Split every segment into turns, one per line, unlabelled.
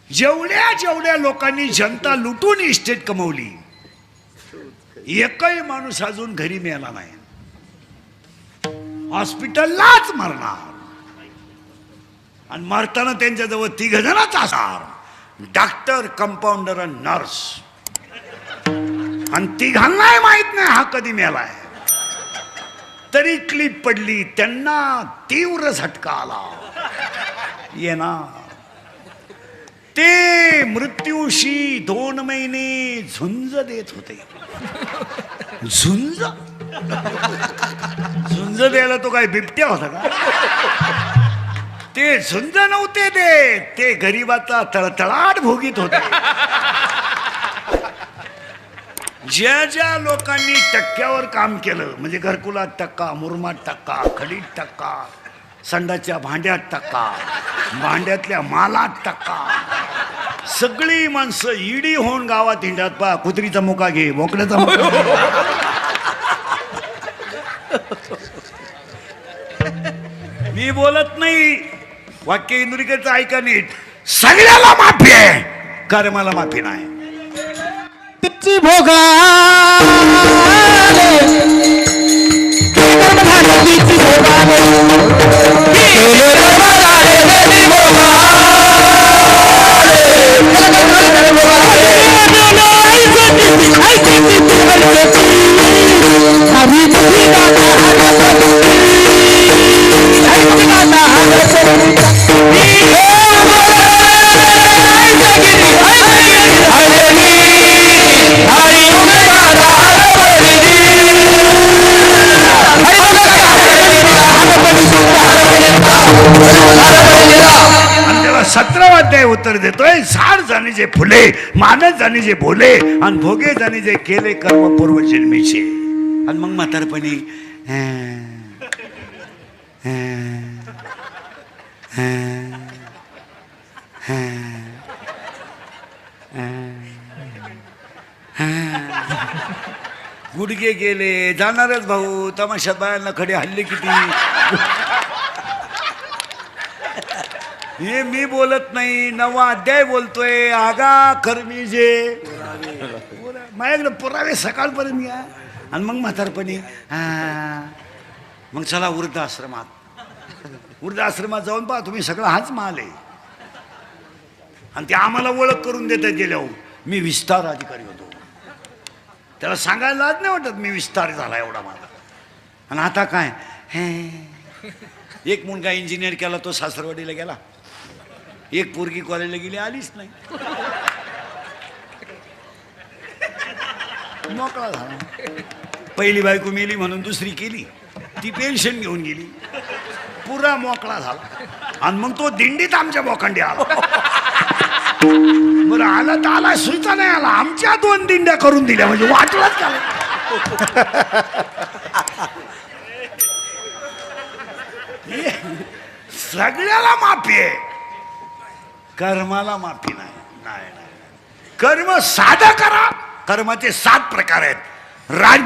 जेवढ्या जेवढ्या लोकांनी जनता लुटून इस्टेट कमवली, एकही माणूस अजून घरी मिळाला नाही. हॉस्पिटललाच मरणार आणि मरताना त्यांच्याजवळ 3 जणच असणार, डॉक्टर, कंपाऊंडर आणि नर्स. आणि 3घांनाही माहित नाही हा कधी मेलाय. तरी क्लिप पडली, त्यांना तीव्र झटका आला. येणार ते मृत्यूशी 2 महिने झुंज देत होते. झुंज झुंज द्यायला तो काय बिबट्या होता का? ते झुंज नव्हते ते गरीबाचा तळतळाट भोगीत होते. ज्या ज्या लोकांनी टक्क्यावर काम केलं, म्हणजे घरकुलात टक्का, मुरमात टक्का, खडीत टक्का, संडाच्या भांड्यात टक्का, भांड्यातल्या मालात टक्का, सगळी माणसं ईडी होऊन गावात हिंडत. पा कुत्रीचा मुका घे, बोकड्याचा मुका घे. मी बोलत नाही, वाक्य इंदुरीकरचं ऐका नीट. सगळ्याला माफी आहे, कर्माला माफी नाही.
भोगा
अध्याय उत्तर देतोय. झाड जाणे जे फुले, मानत जाणे जे बोले, आणि भोगे जाणे जे केले कर्म पूर्वजन्मीचे. आणि मग म्हातारपणी गुडघे गेले, जाणारच भाऊ. तमाशात बायांना खडे हल्ले किती. हे मी बोलत नाही, 9वा अध्याय बोलतोय. आगा कर्मी जे माझ्याकडे पुरावे सकाळपर्यंत या. आणि मग म्हातारपणी मग चला वृद्धाश्रमात. वृद्धाश्रमात जाऊन पहा तुम्ही, सगळं हाच माल आहे. आणि ते आम्हाला ओळख करून देतात गेल्यावर. मी विस्तार अधिकारी होतो, त्याला सांगायला लाज नाही वाटत मी विस्तार झाला एवढा माझा. आणि आता काय, एक मुलगा इंजिनियर केला, तो सासरवाडीला गेला. एक पोरगी कॉलेजला गेली, आलीच नाही. मोकळा झाला. पहिली बायको मेली म्हणून दुसरी केली, ती पेन्शन घेऊन गेली, पुरा मोकळा झाला. आणि मग तो दिंडीत आमच्या बोखंडी आला. बरं आला तर आला, सुईचा नाही आला. आमच्या 2 दिंड्या करून दिल्या, म्हणजे वाटलाच का. सगळ्याला माफी आहे, कर्माला माफी नाही. कर्म साधं करा. कर्माचे 7 प्रकार आहेत.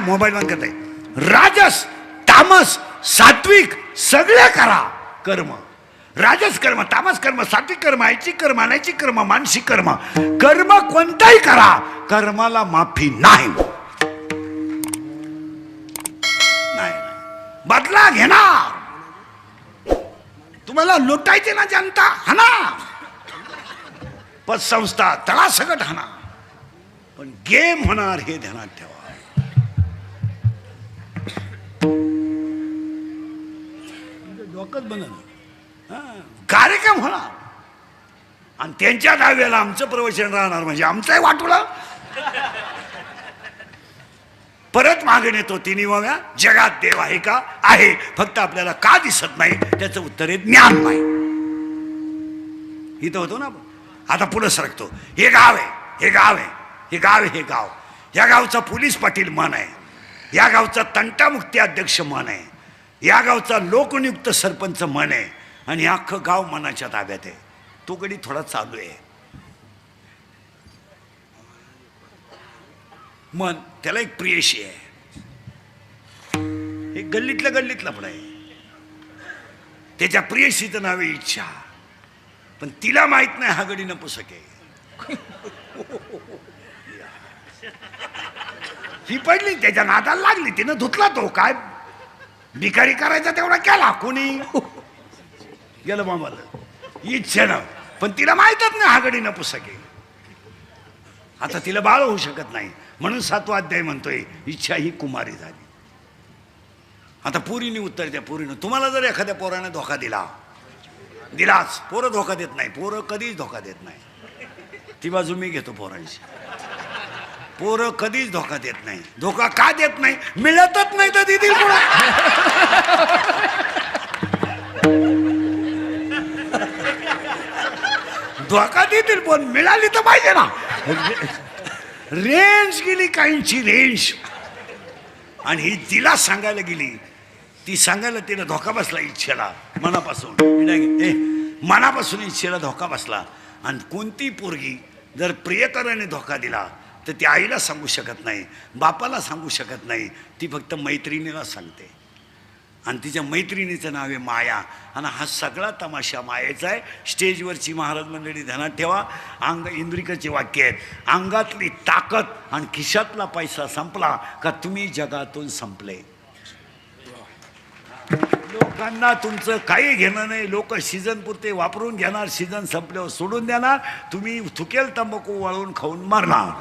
मोबाईल बंद करता येईल. राजस, तामस, सात्विक सगळे करा कर्म. राजस कर्म, तामस कर्म, सात्विक कर्म, ऐच्छिक कर्म, अनैच्छिक कर्म, मानसिक कर्म. कर्म कोणताही करा, कर्माला माफी नाही. बदला घेणार. तुम्हाला लुटायचे ना जनता, हाना. पतसंस्था तळासकट हाना, पण गेम होणार हे ध्यानात ठेवा. डोकंच बनल. कार्यक्रम होणार आणि त्यांच्या दहाव्याला आमचं प्रवचन राहणार, म्हणजे आमचंही वाटुळं. परत मागे येतो 3व्या, जगात देव आहे का? आहे, फक्त आपल्याला का दिसत नाही त्याचं उत्तर आहे ज्ञान नाही. इथं होतो ना आपण. आता पुढे सरकतो. हे गाव आहे, हे गाव आहे, हे गाव आहे, हे गाव. या गावचा पोलीस पाटील मन आहे, या गावचा तंटामुक्ती अध्यक्ष मन आहे, या गावचा लोकनियुक्त सरपंच मन आहे, आणि अख्खं गाव मनाच्या ताब्यात आहे. तो गडी थोडा चालू आहे. मन त्याला एक प्रियशी आहे, एक गल्लीतल्या पण आहे. त्याच्या प्रियशीचं नाव आहे इच्छा. पण तिला माहित नाही हा गडी नपुसक आहे. ही पडली त्याच्या नादाला लागली, तिनं धुतला तो काय भिकारी करायचा तेवढा केला, कोणी गेलं मामाला इच्छेनं, पण तिला माहितच नाही हा गडी नपुसक आहे. आता तिला बाळ होऊ शकत नाही म्हणून 7वा अध्याय म्हणतोय इच्छा ही कुमारी झाली. आता पुरीने उत्तर द्या, पुरीनं तुम्हाला जर एखाद्या पोराने धोका दिलाच, पोरं धोका देत नाही, पोरं कधीच धोका देत नाही, ती बाजू मी घेतो पोरांची. पोरं कधीच धोका देत नाही. धोका का देत नाही? मिळतच नाही तर देतील कोणा. धोका देतील पण मिळाली तर पाहिजे ना. रेंज गेली काहींची, रेंज. आणि ही तिला सांगायला गेली, ती सांगायला तिला धोका बसला इच्छेला, मनापासून इच्छेला धोका बसला. आणि कोणती पोरगी जर प्रियकराने धोका दिला तर ती आईला सांगू शकत नाही, बापाला सांगू शकत नाही, ती फक्त मैत्रिणीला सांगते. आणि तिच्या मैत्रिणीचं नाव आहे माया. आणि हा सगळा तमाशा मायेचा आहे. स्टेजवरची महाराज मंडळी ध्यानात ठेवा, इंद्रिकाचे वाक्य आहेत, अंगातली ताकद आणि खिशातला पैसा संपला का तुम्ही जगातून संपले. लोकांना तुमचं काही घेणं नाही. लोक सीझन पुरते वापरून घेणार, सीझन संपल्यावर सोडून देणार. तुम्ही थुकेल तंबाखू वाळून खाऊन मारणार.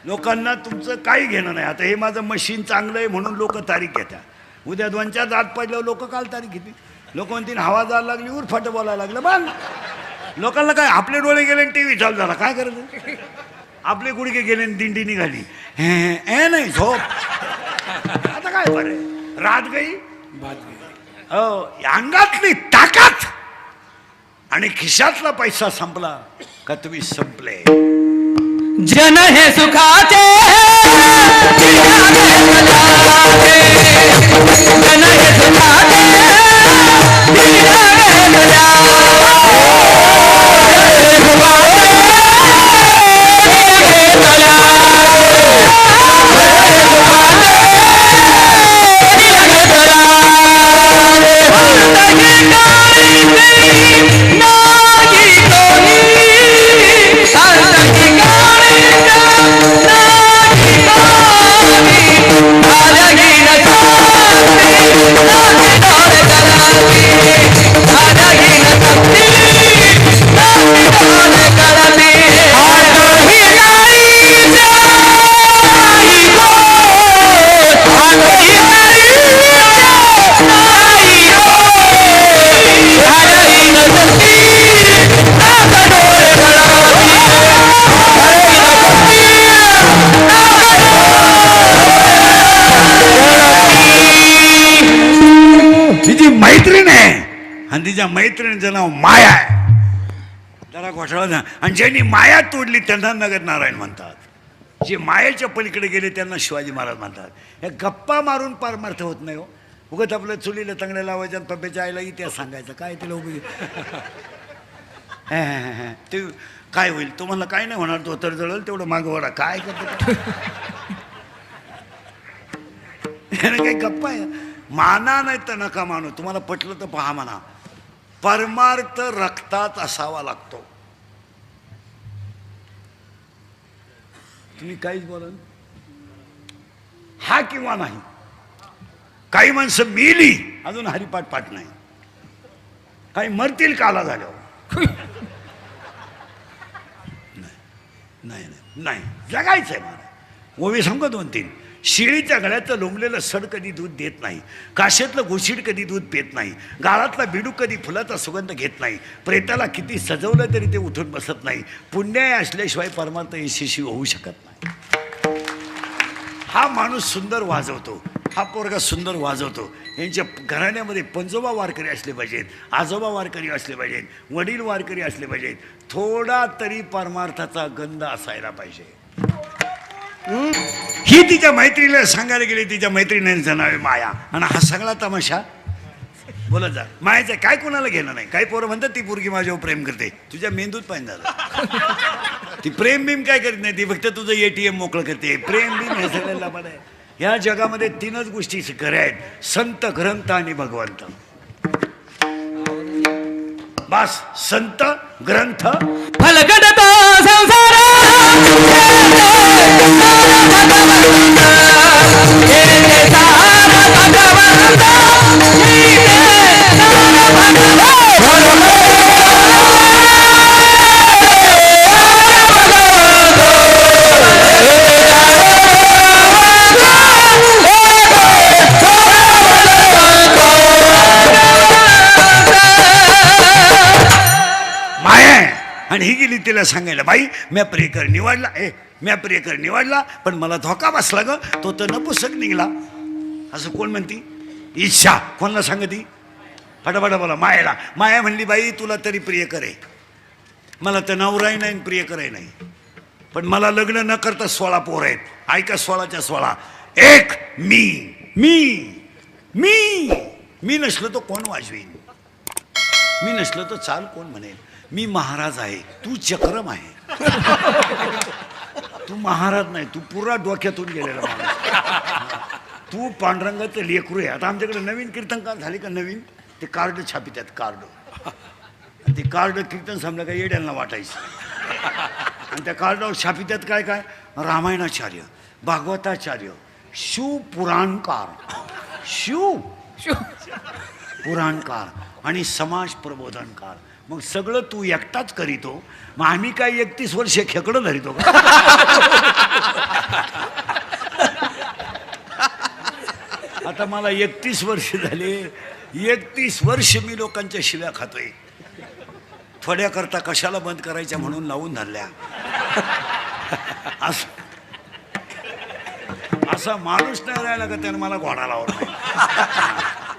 लोकांना तुमचं काही घेणं नाही. आता हे माझं मशीन चांगलं आहे म्हणून लोक तारीख घेतात. उद्या 2-4 दात पडल्यावर लोक काल तारीख घेतील. लोक म्हणतील हवा जायला लागली, उरफाट बोलायला लागलं. बघ लोकांना काय, आपले डोळे गेले टी व्ही चालू झाला, काय करायचं? आपले गुडघे गेले दिंडी निघाली, हे नाही झोप. आता काय बरं, रात गई हो. अंगातली ताकद आणि खिशातला पैसा संपला का तुम्ही संपले.
जन हे सुखाचे जन हे सुखाचे
मैत्रीण आहे आणि तिच्या मैत्रिणीचं नाव माया आहे. जरा घोटाळा. आणि ज्यांनी माया तोडली त्यांना नगर नारायण म्हणतात. जे मायाच्या पलीकडे गेले त्यांना शिवाजी महाराज म्हणतात. हे गप्पा मारून पारमार्थ होत नाही हो. उगत आपलं चुलीला तंगड्या लावायच्या आणि पप्प्याच्या आईला इतिहास सांगायचं काय तिला उभी. ते काय होईल तुम्हाला काय नाही होणार, तो तर जळल तेवढं मागं वडा काय करतो. काही गप्पा आहे. माना नाही तर नका मानू, तुम्हाला पटलं तर पहा म्हणा. परमार्थ रक्तात असावा लागतो. तुम्ही काहीच बोला हा किंवा नाही. काही माणसं मेली अजून हरिपाठ पाठ नाही, काही मरतील काला झाल्यावर. नाही नाही जगायचंय मला. ओवी सांगतो 2-3. शिळीच्या गळ्याचं लोंबलेलं सड कधी दूध देत नाही, काशेतलं गोशीड कधी दूध पेत नाही, गाळातला बिडूक कधी फुलाचा सुगंध घेत नाही, प्रेताला किती सजवलं तरी ते उठून बसत नाही. पुण्याय असल्याशिवाय परमार्थ यशस्वी होऊ शकत नाही. हा माणूस सुंदर वाजवतो, हा पोरगा सुंदर वाजवतो. यांच्या घराण्यामध्ये पंजोबा वारकरी असले पाहिजेत, आजोबा वारकरी असले पाहिजेत, वडील वारकरी असले पाहिजेत. थोडा तरी परमार्थाचा गंध असायला पाहिजे. ही तिच्या मैत्रीला सांगायला गेली. तिच्या मैत्रिणीचं नाव आहे माया. आणि हा सगळा तमाशा बोलत जा. मायाचं काय कोणाला घेणं नाही. काही पोरं म्हणतात ती पोरगी माझ्यावर प्रेम करते, तुझ्या मेंदूत पाहिजे झालं. ती प्रेम बीम काय करत नाही, ती फक्त तुझं ATM मोकळं करते. प्रेम बीम हे सगळ्याला पण आहे. ह्या जगामध्ये 3च गोष्टी खऱ्या आहेत, संत, ग्रंथ आणि भगवंत. बस संत ग्रंथ
फलकटतो संसार
आणि ही गेली तिला सांगायला, बाई म्या प्रियकर निवडला, म्या प्रियकर निवडला, पण मला धोका बसला ग, तो तर नपुसक निघला. असं कोण म्हणती? इच्छा कोणाला सांगती? फटाफटा बोला. मायाला. माया म्हणली, बाई तुला तरी प्रियकर आहे, मला तर नवराही नाही प्रियकरही नाही, पण मला लग्न न करता 16 पोर आहेत. ऐका, 16च्या 16. एक मी मी मी मी नसलो तो कोण वाजवीन, मी नसलो तो चाल कोण म्हणेल. मी महाराज आहे, तू चक्रम आहे. तू महाराज नाही, तू पुरा डोक्यातून गेलेला माणूस. तू पांडुरंगाचं लेकरू आहे. आता आमच्याकडे नवीन कीर्तनकार झाले का, नवीन ते कार्ड छापितात, कार्ड. ते कार्ड कीर्तन समजा काय येड्यांना वाटायचं, आणि त्या कार्डावर छापितात काय काय, रामायणाचार्य, भागवताचार्य, शिव पुराणकार, शिव पुराणकार आणि समाज प्रबोधनकार. मग सगळं तू एकटाच करीतो, मग आम्ही काय 31 वर्ष खेकडं धरितो का? आता मला 31 वर्ष झाले, 31 वर्ष मी लोकांच्या शिव्या खातोय. थोड्या करता कशाला बंद करायच्या म्हणून लावून धरल्या. असा माणूस नाही राहिला का त्यानं मला घोडा लावला नाही.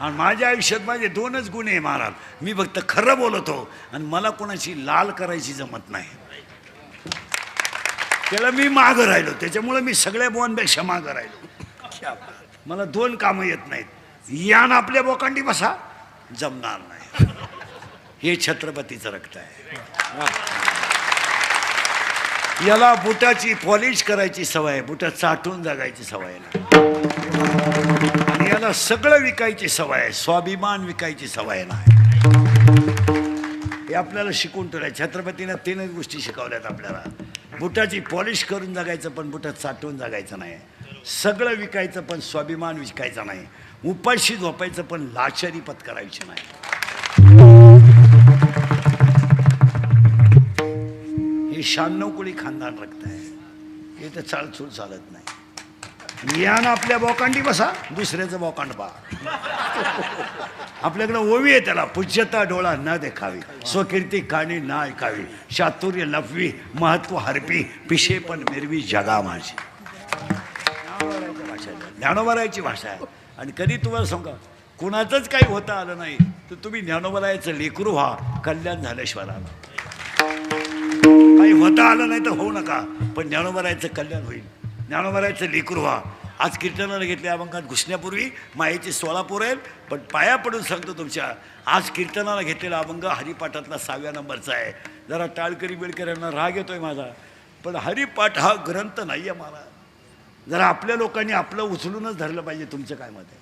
आणि माझ्या आयुष्यात माझे 2च गुण आहे महाराज, मी फक्त खरं बोलतो आणि मला कोणाची लाल करायची जमत नाही. त्याला मी मागं राहिलो, त्याच्यामुळे मी सगळ्या बोकांपेक्षा मागं राहिलो. मला 2 कामं येत नाहीत. यान आपल्या बोकांडी बसा, जमणार नाही. हे छत्रपतीचं रक्त आहे. याला बुटाची पॉलिश करायची सवय, बुट चाटून जगायची सवय नाही. आणि याला सगळं विकायची सवय आहे, स्वाभिमान विकायची सवय नाही. हे आपल्याला शिकवून ठेवलंय. छत्रपतीनं 3च गोष्टी शिकवल्यात आपल्याला. बुटाची पॉलिश करून जगायचं, पण बुटात चाटून जगायचं नाही. सगळं विकायचं, पण स्वाभिमान विकायचा नाही. उपाशी झोपायचं, पण लाचारी पत्करायची नाही. हे 96 कोळी खानदान रक्त आहे. हे तर चालचूल चालत नाही. यानं आपल्या बोकांडी बसा, दुसऱ्याचं बोकांड पा. आपल्याकडे ओवी आहे त्याला, पूज्यता डोळा न देखावी, स्वकीर्ती काणी ना ऐकावी, चातुर्य लपवी, महत्व हरपी, पिशे पण मिरवी जगा माझी. ज्ञानोबारायची भाषा आहे. आणि कधी तुम्हाला सांगा, कुणाचंच काही होता आलं नाही तर तुम्ही ज्ञानोबारायचं लेकरू व्हा, कल्याण झाल्याशिवाय आलं. काही होता आलं नाही तर होऊ नका, पण ज्ञानोबारायचं कल्याण होईल. ज्ञानोबारायचं लेकरू व्हा. आज कीर्तनाला घेतल्या अभंगात घुसण्यापूर्वी मायेची 16 पोरं आहेत, पण पाया पडून सांगतो तुमच्या, आज कीर्तनाला घेतलेला अभंग हरिपाठातला 6व्या नंबरचा आहे. जरा टाळकरी बेळकर यांना राग येतोय माझा, पण हरिपाठ हा ग्रंथ नाही आहे मला. जरा आपल्या लोकांनी आपलं उचलूनच धरलं पाहिजे. तुमचं काय मत आहे?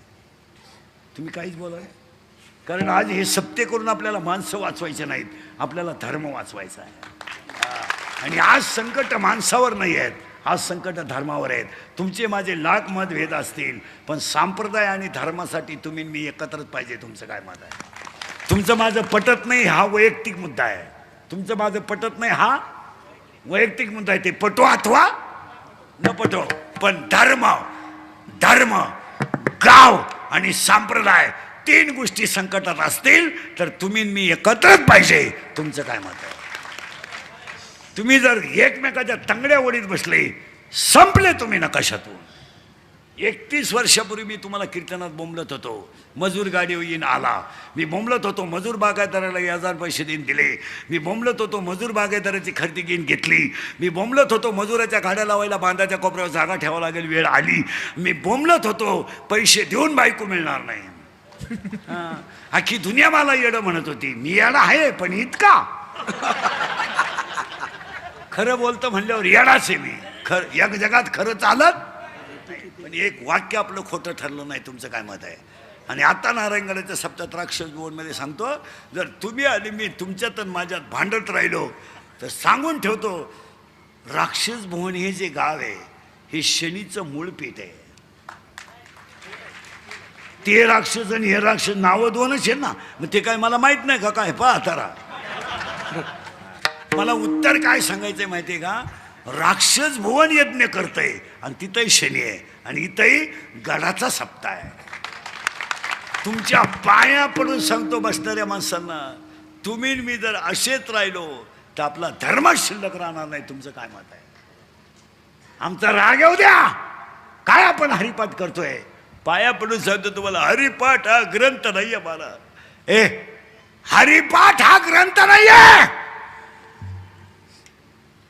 तुम्ही काहीच बोला, कारण आज हे सत्य करून आपल्याला माणसं वाचवायचे नाहीत, आपल्याला धर्म वाचवायचा आहे. आणि आज संकट माणसावर नाही आहेत, आज संकट धर्मावर आहेत. तुमचे माझे लाख मतभेद असतील, पण संप्रदाय आणि धर्मासाठी तुम्ही मी एकत्रच पाहिजे. तुमचं काय मत आहे? तुमचं माझं पटत नाही हा वैयक्तिक मुद्दा आहे. तुमचं माझं पटत नाही हा वैयक्तिक मुद्दा आहे. ते पटो अथवा न पटो, पण धर्म, धर्म, गाव आणि संप्रदाय 3 गोष्टी संकटात असतील तर तुम्ही मी एकत्रच पाहिजे. तुमचं काय मत आहे? तुम्ही जर एकमेकाच्या तंगड्या ओढीत बसले, संपले तुम्ही नकाशातून. 31 वर्षापूर्वी मी तुम्हाला कीर्तनात बोंबलत होतो, मजूर गाडी येईन आला. मी बोंबलत होतो मजूर बागायतदाराला 1000 पैसे देऊन दिले. मी बोंबलत होतो मजूर बागायतदाराची खरेदी घेऊन घेतली. मी बोंबलत होतो मजुराच्या गाड्या लावायला बांधाच्या कोपऱ्यावर जागा ठेवावं लागेल, वेळ आली. मी बोंबलत होतो पैसे देऊन बायको मिळणार नाही. अख्खी दुनिया मला येडं म्हणत होती. मी येडा आहे, पण इतका खरं बोलतं म्हणल्यावर येडाच आहे मी. या जगात खरं चालत, पण एक वाक्य आपलं खोटं ठरलं नाही. तुमचं काय मत आहे? आणि आता नारायणगडाच्या सप्तात राक्षस भुवनमध्ये सांगतो, जर तुम्ही आणि मी तुमच्यात आणि माझ्यात भांडत राहिलो तर सांगून ठेवतो, राक्षस भुवन हे जे गाव आहे हे शनीचं मूळ पीठ आहे. ते राक्षस आणि हे राक्षस नावं दोनच आहे ना, मग ते काय मला माहित नाही का काय? पहा तारा, मला उत्तर काय सांगायचंय माहितीये का? राक्षस भुवन यज्ञ करतय आणि तिथंही शनी आहे आणि इथंही गडाचा सप्ताह आहे. तुमच्या पाया पडून सांगतो बसणाऱ्या माणसांना, तुम्ही मी जर असेच राहिलो तर आपला धर्म शिल्लक राहणार नाही. तुमचं काय मत आहे? आमचा राग येऊ द्या, काय आपण हरिपाठ करतोय? पाया पडून सांगतो तुम्हाला, हरिपाठ हा ग्रंथ नाहीये. मला हरिपाठ हा ग्रंथ नाहीये.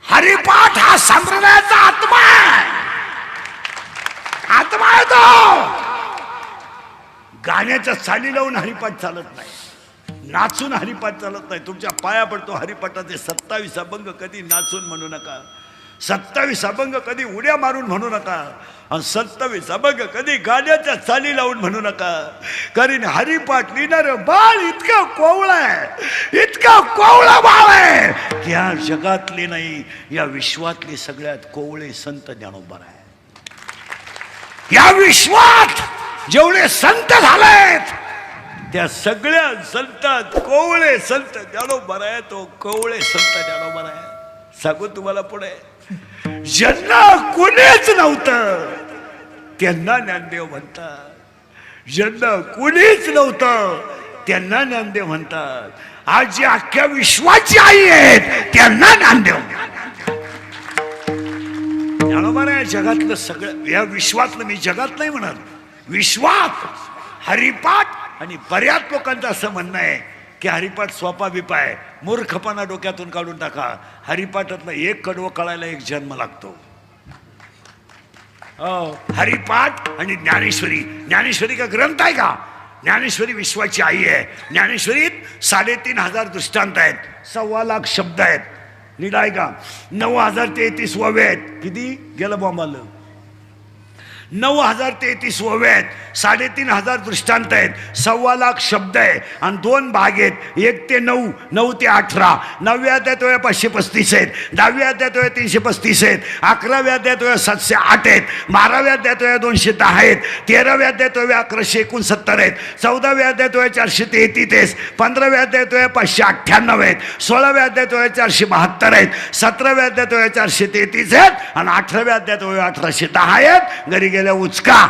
हरिपाठ हा संप्रदायाचा आत्मा आहे. आत्मा आहे तो. गाण्याच्या चाली लावून हरिपाठ चालत नाही, नाचून हरिपाठ चालत नाही. तुमच्या पाया पडतो, हरिपाठाचे 27 अभंग कधी नाचून म्हणू नका, 27 अभंग कधी उड्या मारून म्हणू नका, आणि 27 अभंग कधी गाण्याच्या चाली लावून म्हणू नका. कारण हरिपाठ लिहिणार बाळ इतकं कोवळं आहे, इतकं कोवळं बाळ आहे की या जगातले नाही या विश्वातले सगळ्यात कोवळे संत ज्ञानोबा आहे. या विश्वात जेवढे संत झालेत त्या सगळ्या संतात कोवळे संत ज्ञानोबा आहे. तो कोवळे संत ज्ञानोबा आहे. सांगू तुम्हाला पुढे, ज्यांना कुणीच नव्हतं त्यांना ज्ञानदेव म्हणतात. ज्यांना कुणीच नव्हतं त्यांना ज्ञानदेव म्हणतात. आज जी अख्ख्या विश्वाची आई आहेत त्यांना ज्ञानदेव. ज्ञानोबा आहे जगातलं सगळं, या विश्वातलं, मी जगात नाही म्हणत, विश्वात हरिपाठ. आणि बऱ्याच लोकांचं असं म्हणणं आहे की हरिपाठ सोपा बिपा आहे, मूर्खपणा डोक्यातून काढून टाका. हरिपाठातलं एक कडवं कळायला एक जन्म लागतो. हरिपाठ आणि ज्ञानेश्वरी. ज्ञानेश्वरी का ग्रंथ आहे का? ज्ञानेश्वरी विश्वाची आई आहे. ज्ञानेश्वरीत 3500 दृष्टांत आहेत, 1.25 लाख शब्द आहेत. नीट आहे का? 9033 ओव्या आहेत. किती गेलं बॉम्बाला? 9033 ओव्या आहेत, 3500 दृष्टांत आहेत, 1.25 लाख शब्द आहे आणि 2 भाग आहेत. 1 ते 9, 9 ते 18. 9व्या अध्यायात 535 आहेत, 10व्या अध्यायात 335 आहेत, 11व्या अध्यायात 708 आहेत, 12व्या अध्यायात 210 आहेत, 13व्या अध्यायात 1169 आहेत, 14व्या अध्यायात 433, 15व्या अध्यायात 598 आहेत, 16व्या अध्यायात 472 आहेत, 17व्या अध्यायात 433 आहेत आणि 18व्या अध्यायात 1810 आहेत. घरी गेल्या उचका.